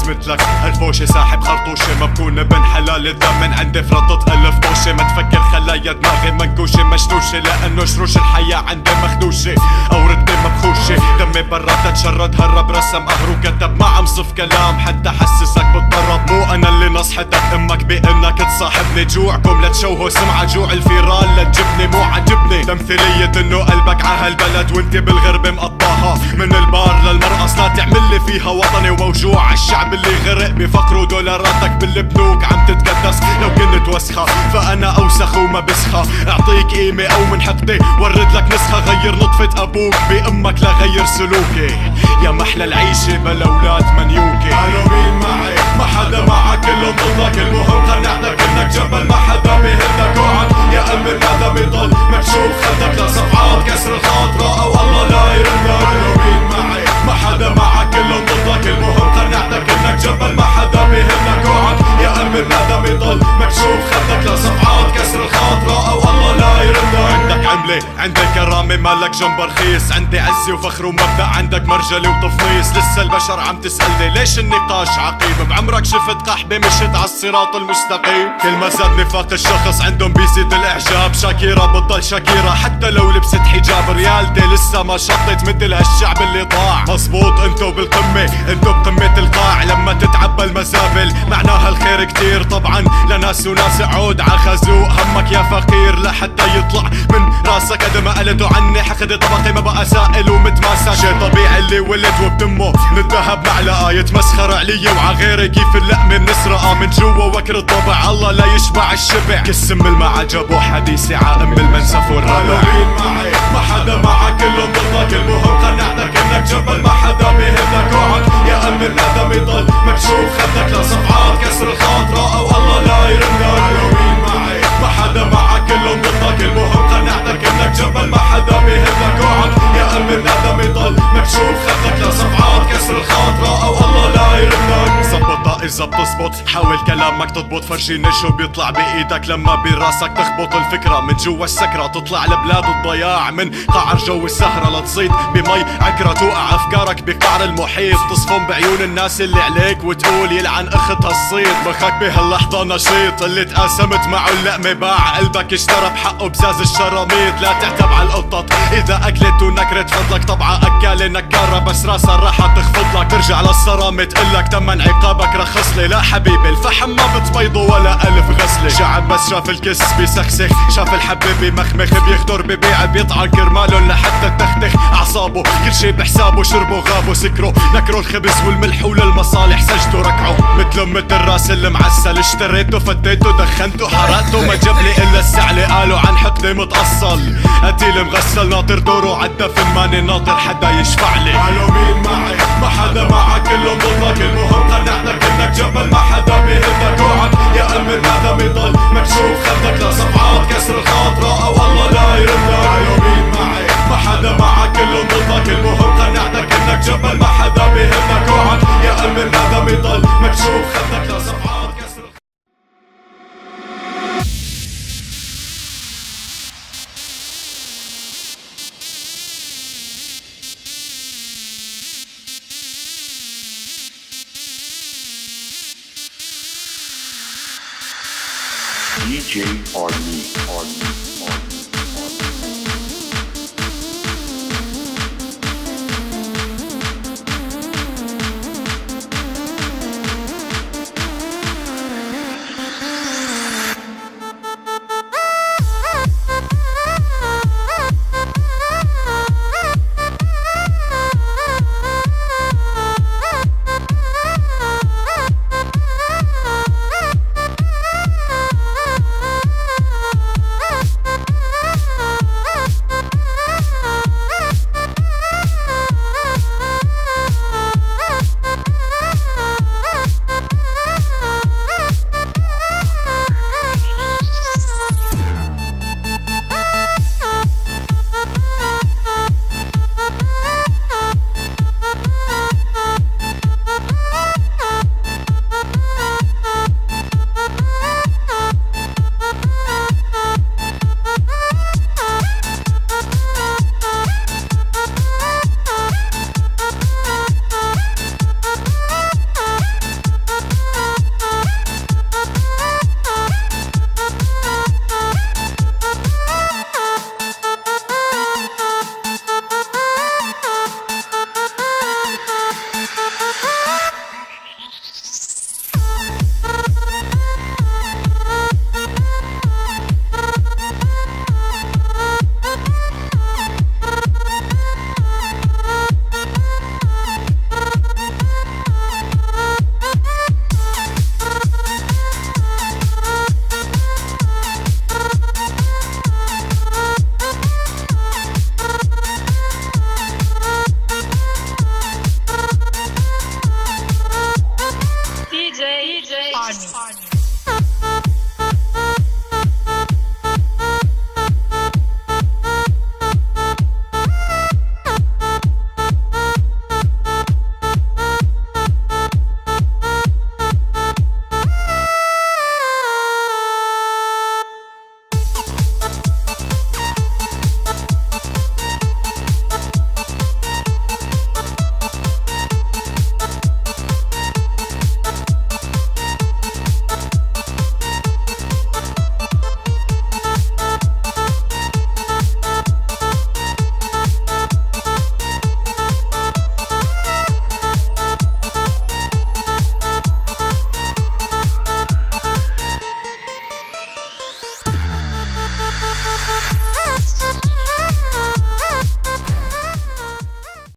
مثلك الفوشة ساحب خرطوشة ما بكون ابن حلال الدم من عندي فرطت الف طوشة ما تفكر خلايا دماغي منكوشة مشتوشة لانه شروش الحياة عندي مخدوشة اوردي مبخوشة دمي برا تشرد هرب رسم قهر وكتب ما عم صف كلام حتى حسسك بالضرب مو انا اللي نصحتك امك بانك تصاحبني جوعكم لتشوهوا سمعة جوع الفيران لتجبني مو عجبني تمثيلية انه قلبك عهالبلد وانت بالغرب مقطعها من البار للمرقص لا تعملي فيها وطني وموجوع الشعب اللي غرق بفقره دولاراتك بالبنوك عم تتقدس لو كنت وسخة فانا اوسخ وما بسخة اعطيك قيمة او من حقدي ورد لك نسخة غير نطفة ابوك بامك لا غير سلوكي يا محلى العيشة بلا اولاد منيوكي قالوا مين معي ما حدا معك كلهم ضدك المهم قنعتك انك جبل ما حدا بيهدك اوعك يا قلبي ماذا بيضل مكشوف خدك لصفعات كسر الخاطرة او الله لا يردك قالوا مين معي ما حدا معك كلهم ضدك المهم قنعتك انك جبل ما حدا بيهدك اوعك يا قلبي ماذا بيضل مكشوف خدك لصفعات كسر الخاطرة او الله لا يردك عندك عملة عندك كرامة مالك جنب رخيص عندي عزة وفخر ومبدأ عندك مرجلة وتفنيص لسه البشر عم تسألني ليش النقاش عقيم بعمرك شفت قحبة مشت عالصراط المستقيم كل ما زاد نفاق الشخص عندهم بيزيد الاعجاب شاكيرة بتضل شاكيرة حتى لو لبست حجاب ريالتي لسه ما شطت مثل هالشعب اللي ضاع مظبوط انتو بالقمة انتو بقمة القاع لما تتعبى المزابل معناها الخير كتير طبعا لناس وناس عود عخزوق همك يا فقير لحتى يطلع من راسك قد ما قلتوا عني حقد طبقي ما بقى سائل ومتماسك شي طبيعي اللي ولد وبدمه من الذهب معلقة يتمسخر علي وعغيري كيف اللقمة بنسرقها من جوا وكر الطبع الله لا يشبع الشبع كسم ما عجبه حديثي ام المنسف والربع مين معي ما حدا معك كلهم ضدك المهم قنعتك انك جبل ما حدا بيهدك اوعك يا قلبي ماذا بيضل مكشوف خدك لصفعات كسر الخاطرة او الله لا يردك مين معي ما حدا معك كلهم ضدك المهم قنعتك انك جبل ما حدا بيهدك اوعك يا قلبي ماذا بيضل مكشوف خدك لصفعات كسر الخاطرة او الله لا يردك زبطها اذا بتزبط حاول كلامك تضبط فرجيني شو بيطلع بايدك لما براسك تخبط الفكرة من جوا السكرة تطلع لبلاد الضياع من قعر جو السهرة لتصيد بمي عكرة توقع افكارك بقعر المحيط تصفن بعيون الناس اللي عليك وتقول يلعن اختها الصيد مخك بهاللحظة نشيط اللي تقاسمت معه اللقمة باع قلبك اشترى بحقه بزاز الشراميط لا تعتب على القطط اذا اكلت ونكرة فضلك طبعا اكالة نكارة بس راسها راح تخفض لك ترجع للصرامة تقلك تمن عقابك رخصلي لا حبيبي الفحم ما بتبيضه ولا الف غسلة شعب بس شاف الكس بيسخسخ شاف الحبة بمخمخ بيخدر ببيع بيطعن كرمالهم لحتى تختخ اعصابه كل شي بحسابه شربه غابه سكره نكروا الخبز والملح وللمصالح سجدوا ركعوا مثل مثل راس المعسل اشتريته فتيته دخنته حرقته ما جابلي الا السعلة قالوا عن حقدي متأصل قتيل مغسل ناطر دوره عالدفن ماني ناطر حدا يشفع لي قالوا مين معي ما حدا معك كلهم ضدك المهم قنعتك انك جبل ما حدا بيهدك اوعك يا قلبي ماذا بيضل مكشوف خدك لصفعات كسر الخاطرة او الله لا يردك قالوا مين معي ما حدا معك كلهم ضدك المهم قنعتك انك جبل ما حدا بيهدك اوعك يا قلبي ماذا بيضل مكشوف خدك لصفعات كسر DJ Army.